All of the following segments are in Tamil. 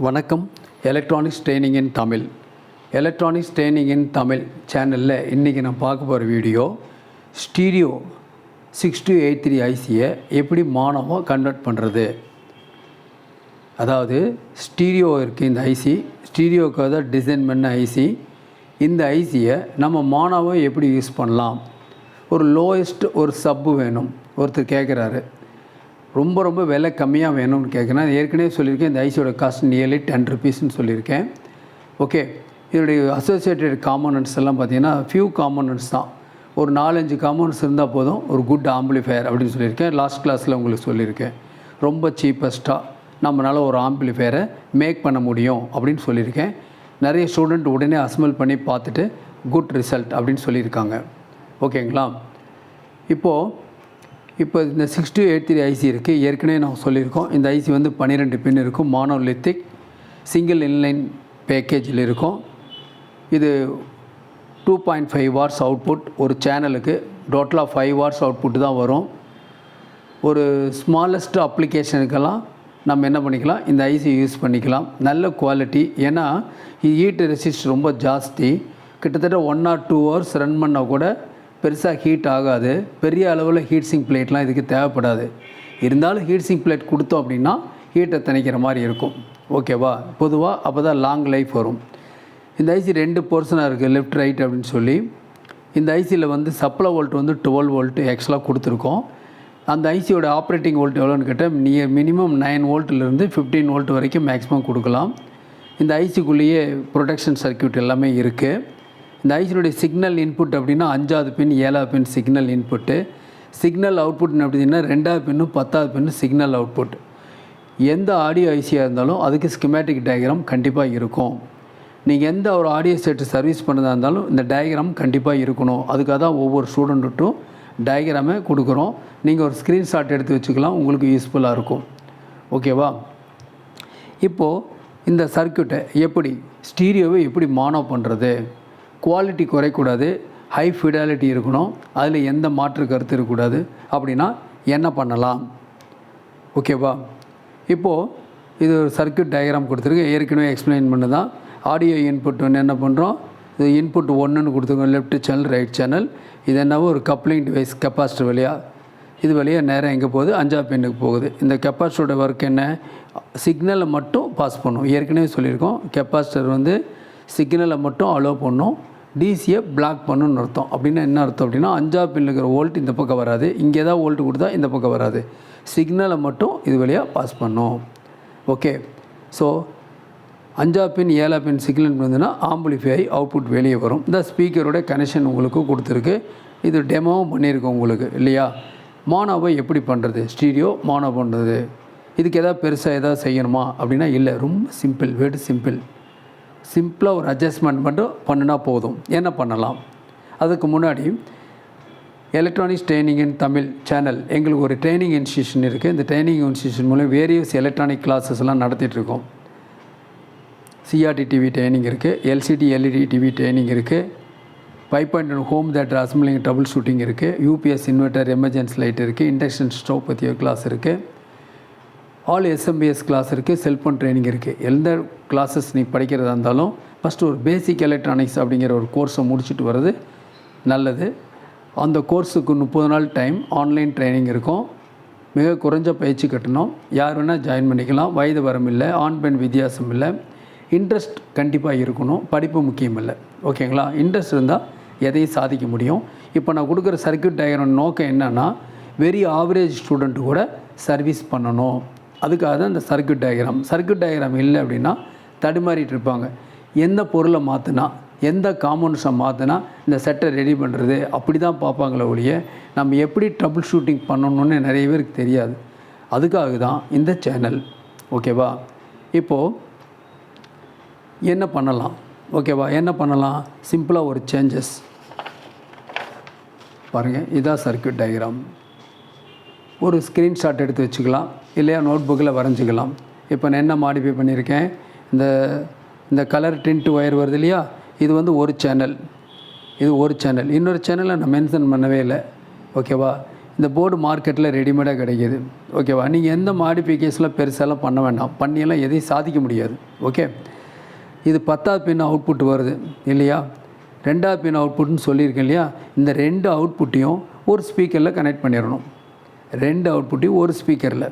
வணக்கம். Electronics training in Tamil. Electronics training in Tamil சேனலில் இன்றைக்கி நான் பார்க்க போகிற வீடியோ ஸ்டீரியோ 6283 ஐசியை எப்படி மானமாக கன்வெர்ட் பண்ணுறது. அதாவது ஸ்டீரியோ இருக்குது, இந்த ஐசி ஸ்டீரியோக்காக தான் டிசைன் பண்ண ஐசி. இந்த ஐசியை நம்ம மானமாக எப்படி யூஸ் பண்ணலாம். ஒரு லோயஸ்ட் ஒரு சப்பு வேணும், ஒருத்தர் கேட்குறாரு. ரொம்ப விலை கம்மியாக வேணும்னு கேட்குறேன். ஏற்கனவே சொல்லியிருக்கேன், இந்த ஐசியோட காஸ்ட் நியர்லி 10 rupeesன்னு சொல்லியிருக்கேன். ஓகே, இதனுடைய அசோசியேட்டட் காம்போனன்ட்ஸ் எல்லாம் பார்த்திங்கன்னா ஃபியூ காம்போனன்ட்ஸ் தான். ஒரு 4-5 காம்போனன்ட்ஸ் இருந்தால் போதும் ஒரு குட் ஆம்பிளிஃபையர் அப்படின்னு சொல்லியிருக்கேன். லாஸ்ட் கிளாஸில் உங்களுக்கு சொல்லியிருக்கேன். ரொம்ப சீப்பஸ்ட்டாக நம்மளால் ஒரு ஆம்பிளிஃபையரை மேக் பண்ண முடியும் அப்படின்னு சொல்லியிருக்கேன். நிறைய ஸ்டூடெண்ட் உடனே அசம்பிள் பண்ணி பார்த்துட்டு குட் ரிசல்ட் அப்படின்னு சொல்லியிருக்காங்க. ஓகேங்களா. இப்போ இந்த 6283 ஐசி இருக்குது. ஏற்கனவே நான் சொல்லியிருக்கோம், இந்த ஐசி வந்து 12 பின் இருக்கும். மானோலித்திக் சிங்கிள் இன்லைன் பேக்கேஜில் இருக்கும். இது 2.5 வாட்ஸ் அவுட்புட் ஒரு சேனலுக்கு. டோட்டலாக 5 வாட்ஸ் அவுட்புட் தான் வரும். ஒரு ஸ்மாலஸ்ட் அப்ளிகேஷனுக்கெல்லாம் நம்ம என்ன பண்ணிக்கலாம், இந்த ஐசி யூஸ் பண்ணிக்கலாம். நல்ல குவாலிட்டி. ஏன்னா ஹீட் ரெசிஸ்ட் ரொம்ப ஜாஸ்தி. கிட்டத்தட்ட 1 or 2 hours ரன் பண்ணால் கூட பெருசாக ஹீட் ஆகாது. பெரிய அளவில் ஹீட் சிங்க் பிளேட்லாம் இதுக்கு தேவைப்படாது. இருந்தாலும் ஹீட் சிங்க் பிளேட் கொடுத்தோம் அப்படின்னா ஹீட்டை தணிக்கிற மாதிரி இருக்கும். ஓகேவா. பொதுவாக அப்போ தான் லாங் லைஃப் வரும். இந்த ஐசி 2 போர்ஷனாக இருக்குது, லெஃப்ட் ரைட் அப்படின்னு சொல்லி. இந்த ஐசியில் வந்து சப்ளை வோல்ட் வந்து 12 volt ஆக்சுவலாக கொடுத்துருக்கோம். அந்த ஐசியோட ஆப்ரேட்டிங் வோல்ட் எவ்வளோன்னு கேட்டால் மினிமம் 9 voltலேருந்து 15 volt வரைக்கும் மேக்ஸிமம் கொடுக்கலாம். இந்த ஐசிக்குள்ளேயே ப்ரொடெக்ஷன் சர்க்யூட் எல்லாமே இருக்குது. இந்த ஐசியோடைய சிக்னல் இன்புட் அப்படின்னா 5வது பின் 7வது பின் சிக்னல் இன்புட்டு. சிக்னல் அவுட்புட்னு அப்படின்னா 2வது பின்னும் 10வது பின்னும் சிக்னல் அவுட்புட். எந்த ஆடியோ ஐசியாக இருந்தாலும் அதுக்கு ஸ்கிமேட்டிக் டயக்ராம் கண்டிப்பாக இருக்கும். நீங்கள் எந்த ஒரு ஆடியோ செட்டு சர்வீஸ் பண்ணதாக இருந்தாலும் இந்த டயக்ராம் கண்டிப்பாக இருக்கணும். அதுக்காக தான் ஒவ்வொரு ஸ்டூடெண்ட்டும் டயக்ராமே கொடுக்குறோம். நீங்கள் ஒரு ஸ்க்ரீன்ஷாட் எடுத்து வச்சுக்கலாம், உங்களுக்கு யூஸ்ஃபுல்லாக இருக்கும். ஓகேவா. இப்போது இந்த சர்க்யூட்டை எப்படி ஸ்டீரியோவை எப்படி மானோ பண்ணுறது. குவாலிட்டி குறைக்கூடாது, ஹை ஃபிடாலிட்டி இருக்கணும், அதில் எந்த மாற்று கருத்து இருக்கக்கூடாது. அப்படின்னா என்ன பண்ணலாம். ஓகேவா. இப்போது இது ஒரு சர்க்யூட் டயக்ராம் கொடுத்துருக்கு. ஏற்கனவே எக்ஸ்பிளைன் பண்ணு தான். ஆடியோ இன்புட் ஒன்று என்ன பண்ணுறோம், இது இன்புட் 1ன்னு கொடுத்துருக்கோம், லெஃப்ட் சேனல் ரைட் சேனல். இது என்னவோ ஒரு கப்ளிங் டிவைஸ் கெப்பாசிட்டர் வழியாக. இது வழியாக நேரம் எங்கே போகுது, 5வது பின்னுக்கு போகுது. இந்த கெப்பாசிட்டரோட ஒர்க் என்ன, சிக்னலை மட்டும் பாஸ் பண்ணும். ஏற்கனவே சொல்லியிருக்கோம், கெப்பாசிட்டர் வந்து சிக்னலை மட்டும் அலோவ் பண்ணும், டிசியை பிளாக் பண்ணணும்னு அர்த்தம். அப்படின்னா என்ன அர்த்தம் அப்படின்னா 5வது பின்னில் இருக்கிற வோல்ட் இந்த பக்கம் வராது, இங்கே தான் வோல்ட் கொடுத்தா இந்த பக்கம் வராது. சிக்னலை மட்டும் இது வழியாக பாஸ் பண்ணும். ஓகே. ஸோ 5வது பின் 7வது பின் சிக்னல் இருந்ததுன்னா ஆம்பிளிஃபை அவுட்புட் வெளியே வரும். இந்த ஸ்பீக்கரோட கனெக்ஷன் உங்களுக்கு கொடுத்துருக்கு. இது டெமோவும் பண்ணியிருக்கோம் உங்களுக்கு இல்லையா. மானோவை எப்படி பண்ணுறது, ஸ்டீரியோ மானோ பண்ணுறது. இதுக்கு எதாவது பெருசாக எதாவது செய்யணுமா அப்படின்னா இல்லை, ரொம்ப சிம்பிள், வெரி சிம்பிள். சிம்பிளாக ஒரு அட்ஜஸ்ட்மெண்ட் மட்டும் பண்ணினா போதும். என்ன பண்ணலாம். அதுக்கு முன்னாடி electronics training in Tamil channel எங்களுக்கு ஒரு ட்ரைனிங் இன்ஸ்டியூஷன் இருக்குது. இந்த ட்ரைனிங் இன்ஸ்டியூஷன் மூலம் வேரியஸ் எலக்ட்ரானிக் கிளாஸஸ்லாம் நடத்திட்டுருக்கோம். சிஆர்டி டிவி ட்ரைனிங் இருக்குது, எல்சிடி எல்இடி டிவி ட்ரைனிங் இருக்குது, 5.1 home theatre assembling troubleshooting இருக்குது, யூபிஎஸ் இன்வெர்ட்டர் எமர்ஜென்சி லைட் இருக்குது, இண்டக்ஷன் ஸ்டவ் பற்றிய கிளாஸ் இருக்குது, ஆல் எஸ்எம்பிஎஸ் கிளாஸ் இருக்குது, செல்ஃபோன் ட்ரைனிங் இருக்குது. எந்த கிளாஸஸ் நீ படிக்கிறதா இருந்தாலும் ஃபஸ்ட்டு ஒரு பேசிக் எலக்ட்ரானிக்ஸ் அப்படிங்கிற ஒரு கோர்ஸை முடிச்சுட்டு வர்றது நல்லது. அந்த கோர்ஸுக்கு 30 நாள் டைம் ஆன்லைன் ட்ரைனிங் இருக்கும். மிக குறைஞ்ச பயிற்சி கட்டணும். யார் வேணால் ஜாயின் பண்ணிக்கலாம். வயது வரம் இல்லை, ஆண் பெண் வித்தியாசம் இல்லை. இன்ட்ரெஸ்ட் கண்டிப்பாக இருக்கணும், படிப்பு முக்கியம் இல்லை. ஓகேங்களா. இன்ட்ரெஸ்ட் இருந்தால் எதையும் சாதிக்க முடியும். இப்போ நான் கொடுக்குற சர்க்யூட் டயக்ராம் நோக்கம் என்னென்னா வெரி ஆவரேஜ் ஸ்டூடெண்ட்டு கூட சர்வீஸ் பண்ணணும். அதுக்காக தான் இந்த சர்க்யூட் டயக்ராம் இல்லை அப்படின்னா தடுமாறிட்டு இருப்பாங்க. எந்த பொருளை மாற்றினா, எந்த காம்பவுண்ட்ஸை மாற்றினா இந்த செட்டை ரெடி பண்ணுறது அப்படி தான் பார்ப்பாங்களே ஒழிய நம்ம எப்படி ட்ரபிள் ஷூட்டிங் பண்ணணுன்னு நிறைய பேருக்கு தெரியாது. அதுக்காக தான் இந்த சேனல். ஓகேவா. இப்போது என்ன பண்ணலாம். ஓகேவா. என்ன பண்ணலாம், சிம்பிளாக ஒரு சேஞ்சஸ் பாருங்கள். இதுதான் சர்க்யூட் டயக்ராம். ஒரு ஸ்க்ரீன்ஷாட் எடுத்து வச்சுக்கலாம், இல்லையா நோட் புக்கில் வரைஞ்சிக்கலாம். இப்போ நான் என்ன மாடிஃபை பண்ணியிருக்கேன், இந்த கலர் டிண்ட் ஒயர் வருது இல்லையா, இது வந்து ஒரு சேனல், இது ஒரு சேனல். இன்னொரு சேனலை நான் மென்ஷன் பண்ணவே இல்லை. ஓகேவா. இந்த போர்டு மார்க்கெட்டில் ரெடிமேடாக கிடைக்கிது. ஓகேவா? நீங்கள் எந்த மாடிஃபிகேஷன்லாம் பெருசாலாம் பண்ண வேண்டாம். பண்ணியெல்லாம் எதையும் சாதிக்க முடியாது. ஓகே, இது 10வது பின் அவுட்புட் வருது இல்லையா? 2வது பின் அவுட்புட்னு சொல்லியிருக்கேன் இல்லையா? இந்த 2 அவுட்புட்டையும் ஒரு ஸ்பீக்கரில் கனெக்ட் பண்ணிடணும். 2 அவுட்புட்டையும் ஒரு ஸ்பீக்கரில்.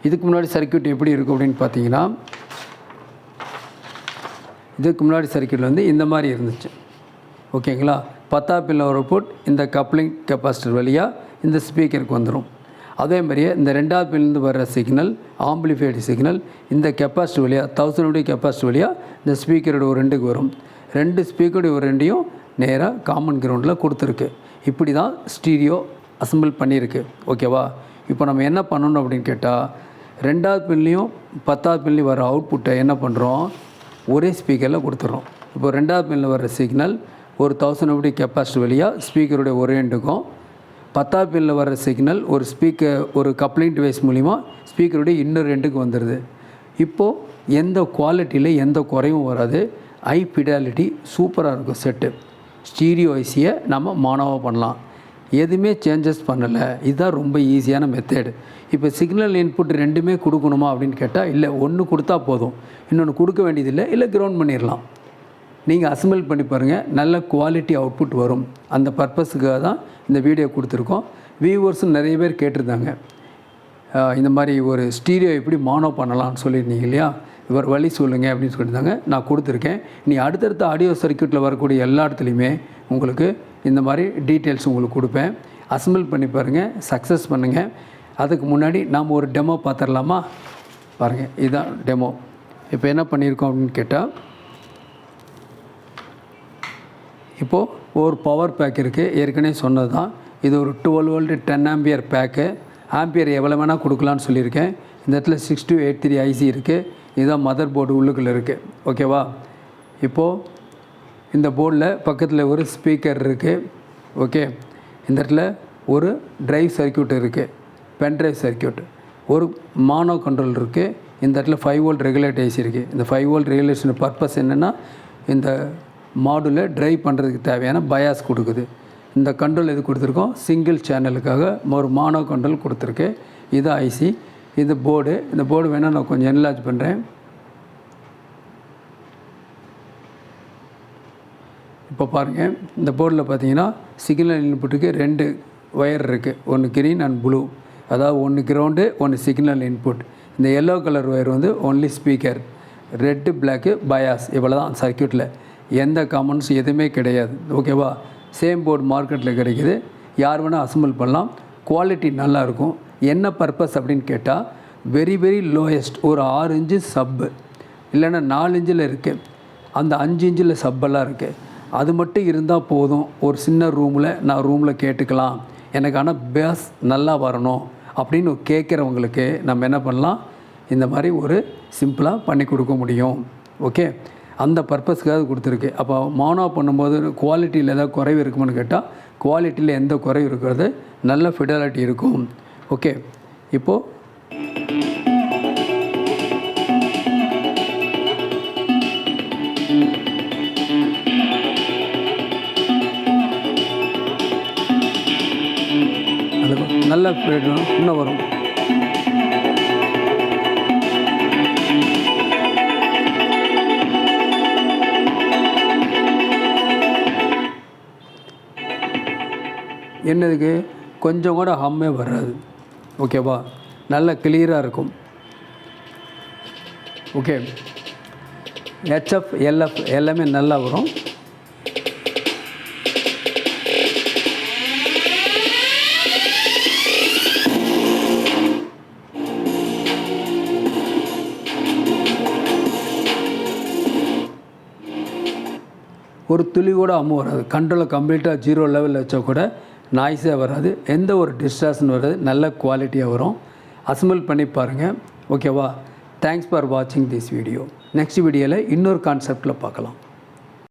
இதுக்கு முன்னாடி சர்க்யூட் எப்படி இருக்கும் அப்படின்னு பார்த்தீங்கன்னா, இதுக்கு முன்னாடி சர்க்யூட்டில் வந்து இந்த மாதிரி இருந்துச்சு. ஓகேங்களா? 10வது பின் அவுட்புட் இந்த கப்ளிங் கெப்பாசிட்டர் வழியாக இந்த ஸ்பீக்கருக்கு வந்துடும். அதே மாதிரியே இந்த 2வது பின்லேருந்து வர்ற சிக்னல், ஆம்பிளிஃபைடு சிக்னல் இந்த கெப்பாசிட்டி வழியாக 1000 கெப்பாசிட்டி வழியாக இந்த ஸ்பீக்கரோட ஒரு 2க்கு வரும். 2 ஸ்பீக்கருடைய ஒரு 2யும் நேராக காமன் கிரவுண்டில் கொடுத்துருக்கு. இப்படி தான் ஸ்டீரியோ அசம்பிள் பண்ணியிருக்கு. ஓகேவா? இப்போ நம்ம என்ன பண்ணணும் அப்படின்னு கேட்டால், 2வது பின்லேயும் 10வது பின்லேயும் வர அவுட்புட்டை என்ன பண்ணுறோம், ஒரே ஸ்பீக்கரில் கொடுத்துட்றோம். இப்போ 2வது பின்னில் வர்ற சிக்னல் ஒரு 1000 கெப்பாசிட்டி வழியாக ஸ்பீக்கருடைய ஒரு எண்டுக்கும், 10வது பின்னில் வர்ற சிக்னல் ஒரு கப்ளிங் டிவைஸ் மூலிமா ஸ்பீக்கருடைய இன்னொரு எண்டுக்கு வந்துடுது. இப்போது எந்த குவாலிட்டியில் எந்த குறையும் வராது. ஹை ஃபிடாலிட்டி சூப்பராக இருக்கும் செட்டு. ஸ்டீரியோ ஐசியை நம்ம மானோவாக பண்ணலாம். எதுவுமே சேஞ்சஸ் பண்ணலை. இதுதான் ரொம்ப ஈஸியான மெத்தேடு. இப்போ சிக்னல் இன்புட் 2மே கொடுக்கணுமா அப்படின்னு கேட்டால், இல்லை, ஒன்று கொடுத்தா போதும், இன்னொன்று கொடுக்க வேண்டியதில்லை. இல்லை, கிரவுண்ட் பண்ணிடலாம். நீங்கள் அசம்பிள் பண்ணி பாருங்கள், நல்ல குவாலிட்டி அவுட்புட் வரும். அந்த பர்பஸுக்காக தான் இந்த வீடியோ கொடுத்துருக்கோம். வியூவர்ஸும் நிறைய பேர் கேட்டிருந்தாங்க, இந்த மாதிரி ஒரு ஸ்டீரியோ எப்படி மானோ பண்ணலாம்னு சொல்லியிருந்தீங்க இல்லையா? இவர் வழி சொல்லுங்கள் அப்படின்னு சொல்லியிருந்தாங்க. நான் கொடுத்துருக்கேன். நீ அடுத்தடுத்த ஆடியோ சர்க்யூட்டில் வரக்கூடிய எல்லா இடத்துலையுமே உங்களுக்கு இந்த மாதிரி டீட்டெயில்ஸ் உங்களுக்கு கொடுப்பேன். அசம்பிள் பண்ணி பாருங்கள், சக்ஸஸ் பண்ணுங்கள். அதுக்கு முன்னாடி நாம் ஒரு டெமோ பார்த்துடலாமா? பாருங்கள், இதுதான் டெமோ. இப்போ என்ன பண்ணியிருக்கோம் அப்படின்னு கேட்டால், இப்போது ஒரு பவர் பேக் இருக்குது. ஏற்கனவே சொன்னது தான். இது ஒரு 12 வோல்ட் 10 ஆம்பியர் பேக்கு. ஆம்பியர் எவ்வளோ வேணால் கொடுக்கலான்னு சொல்லியிருக்கேன். இந்த இடத்துல 6283 ஐசி இருக்குது. இதுதான் மதர் போர்டு உள்ளுக்குள்ளே இருக்குது. ஓகேவா? இப்போது இந்த போர்டில் பக்கத்தில் ஒரு ஸ்பீக்கர் இருக்குது. ஓகே, இந்த இடத்துல ஒரு டிரைவ் சர்க்யூட் இருக்குது, பென் டிரைவ் சர்க்யூட். ஒரு மானோ கண்ட்ரோல் இருக்குது. இந்த இடத்துல 5 வோல்ட் ரெகுலேட் ஐசி இருக்குது. இந்த 5 வோல்ட் ரெகுலேஷன் பர்பஸ் என்னென்னா, இந்த மாடுலை ட்ரைவ் பண்ணுறதுக்கு தேவையான பயாஸ் கொடுக்குது. இந்த கண்ட்ரோல் எது கொடுத்துருக்கோம், சிங்கிள் சேனலுக்காக ஒரு மானோ கண்ட்ரோல் கொடுத்துருக்கு. இது ஐசி, இது போர்டு. இந்த போர்டு வேணால் நான் கொஞ்சம் என்லார்ஜ் பண்ணுறேன். இப்போ பாருங்கள், இந்த போர்டில் பார்த்தீங்கன்னா சிக்னல் இன்புட்டுக்கு 2 ஒயர் இருக்குது. ஒன்று க்ரீன் அண்ட் ப்ளூ, அதாவது ஒன்று கிரவுண்டு, ஒன்று சிக்னல் இன்புட். இந்த எல்லோ கலர் ஒயர் வந்து only speaker, red black bias. இவ்வளோ தான் சர்க்யூட்டில். எந்த காமன்ஸ் எதுவுமே கிடையாது. ஓகேவா? சேம் போர்டு மார்க்கெட்டில் கிடைக்கிது. யார் வேணால் அசம்பிள் பண்ணலாம். குவாலிட்டி நல்லாயிருக்கும். என்ன பர்பஸ் அப்படின்னு கேட்டால், வெரி வெரி லோயஸ்ட் ஒரு 6 இன்ச்சு சப்பு, இல்லைன்னா 4 இன்ச்சில் இருக்குது. அந்த 5 இன்ச்சில் சப்பெல்லாம் இருக்குது. அது மட்டும் இருந்தால் போதும். ஒரு சின்ன ரூமில் கேட்டுக்கலாம். எனக்கு ஆனால் பேஸ் நல்லா வரணும் அப்படின்னு கேட்குறவங்களுக்கு நம்ம என்ன பண்ணலாம், இந்த மாதிரி ஒரு சிம்பிளாக பண்ணி கொடுக்க முடியும். ஓகே, அந்த பர்பஸ்க்காக கொடுத்துருக்கு. அப்போ மானோ பண்ணும்போது குவாலிட்டியில் ஏதாவது குறைவு இருக்குமான்னு கேட்டால், குவாலிட்டியில் எந்த குறைவு இருக்கிறது, நல்ல ஃபிடாலிட்டி இருக்கும். ஓகே, இப்போது நல்ல இன்னும் வரும். என்னதுக்கு கொஞ்சம் கூட ஹம்மே வராது. ஓகேவா? நல்ல கிளியராக இருக்கும். ஓகே, ஹெச்எஃப் எல்எஃப் எல்லாமே நல்லா வரும். ஒரு துளி கூட அம்மு வராது. கண்ட்ரோலை கம்ப்ளீட்டாக 0 லெவலில் வச்சா கூட நாய்ஸே வராது. எந்த ஒரு டிஸ்ட்ராக்ஷன் வராது. நல்ல குவாலிட்டியாக வரும். அசம்பிள் பண்ணி பாருங்கள். ஓகேவா? தேங்க்ஸ் ஃபார் வாட்சிங் திஸ் வீடியோ. நெக்ஸ்ட் வீடியோவில் இன்னொரு கான்செப்டில் பார்க்கலாம்.